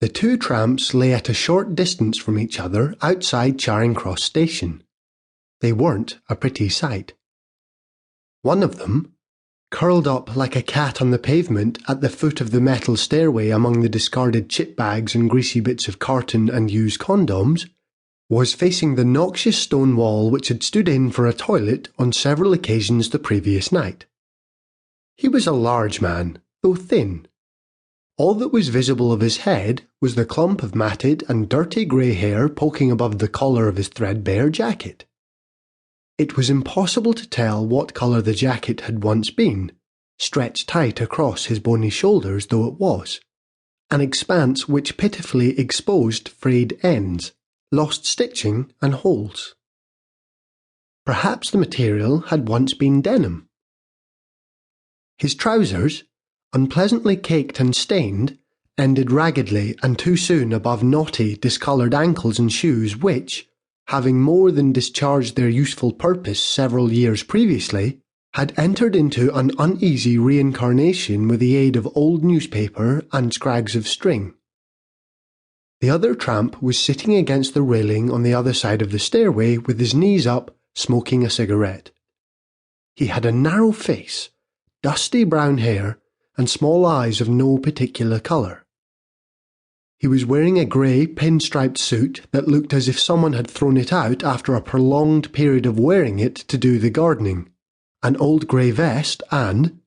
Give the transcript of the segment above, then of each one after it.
The two tramps lay at a short distance from each other outside Charing Cross Station. They weren't a pretty sight. One of them, curled up like a cat on the pavement at the foot of the metal stairway among the discarded chip bags and greasy bits of carton and used condoms, was facing the noxious stone wall which had stood in for a toilet on several occasions the previous night. He was a large man, though thin. All that was visible of his head was the clump of matted and dirty grey hair poking above the collar of his threadbare jacket. It was impossible to tell what colour the jacket had once been, stretched tight across his bony shoulders though it was, an expanse which pitifully exposed frayed ends, lost stitching and holes. Perhaps the material had once been denim. His trousers, unpleasantly caked and stained, ended raggedly and too soon above knotty, discoloured ankles and shoes which, having more than discharged their useful purpose several years previously, had entered into an uneasy reincarnation with the aid of old newspaper and scrags of string. The other tramp was sitting against the railing on the other side of the stairway with his knees up, smoking a cigarette. He had a narrow face, dusty brown hair, and small eyes of no particular colour. He was wearing a grey pinstriped suit that looked as if someone had thrown it out after a prolonged period of wearing it to do the gardening, an old grey vest and,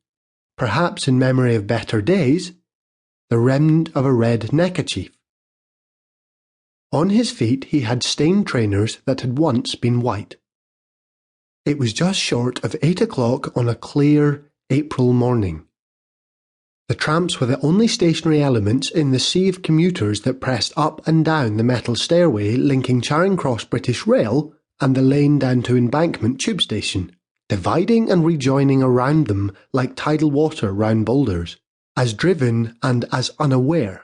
perhaps in memory of better days, the remnant of a red neckerchief. On his feet he had stained trainers that had once been white. It was just short of 8 o'clock on a clear April morning. The tramps were the only stationary elements in the sea of commuters that pressed up and down the metal stairway linking Charing Cross British Rail and the lane down to Embankment Tube Station, dividing and rejoining around them like tidal water round boulders, as driven and as unaware.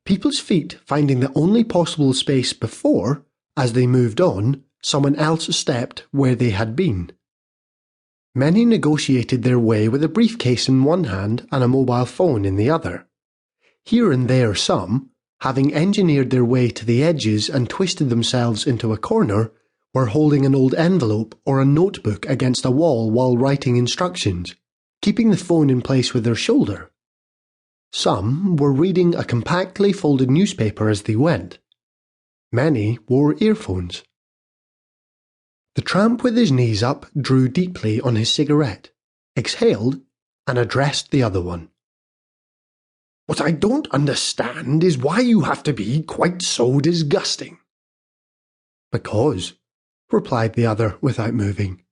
People's feet finding the only possible space before, as they moved on, someone else stepped where they had been. Many negotiated their way with a briefcase in one hand and a mobile phone in the other. Here and there some, having engineered their way to the edges and twisted themselves into a corner, were holding an old envelope or a notebook against a wall while writing instructions, keeping the phone in place with their shoulder. Some were reading a compactly folded newspaper as they went. Many wore earphones. The tramp with his knees up drew deeply on his cigarette, exhaled, and addressed the other one. "What I don't understand is why you have to be quite so disgusting." "Because," replied the other without moving,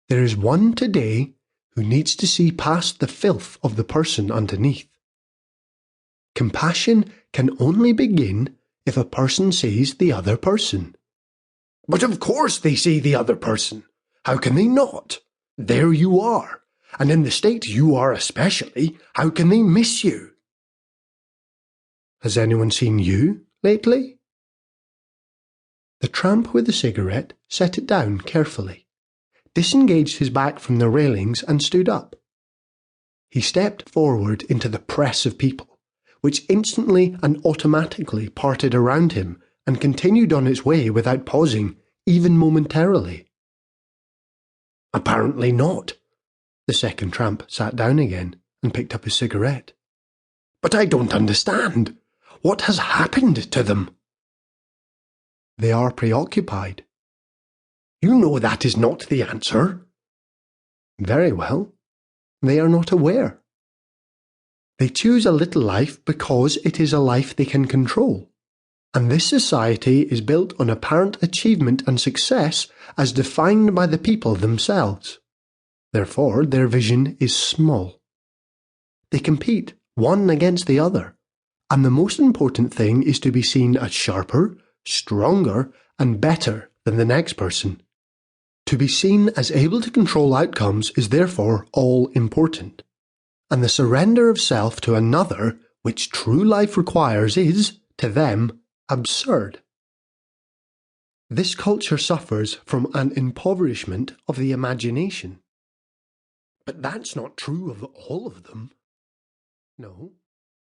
"there is one today who needs to see past the filth of the person underneath. Compassion can only begin if a person sees the other person." "But of course they see the other person. How can they not? There you are, and in the state you are especially, how can they miss you?" "Has anyone seen you lately?" The tramp with the cigarette set it down carefully, disengaged his back from the railings and stood up. He stepped forward into the press of people, which instantly and automatically parted around him and continued on its way without pausing, even momentarily. "Apparently not." The second tramp sat down again and picked up his cigarette. "But I don't understand. What has happened to them?" "They are preoccupied." "You know that is not the answer." "Very well. They are not aware. They choose a little life because it is a life they can control. And this society is built on apparent achievement and success as defined by the people themselves. Therefore, their vision is small. They compete one against the other, and the most important thing is to be seen as sharper, stronger, and better than the next person. To be seen as able to control outcomes is therefore all important, and the surrender of self to another, which true life requires, is, to them, absurd. This culture suffers from an impoverishment of the imagination. But that's not true of all of them. No.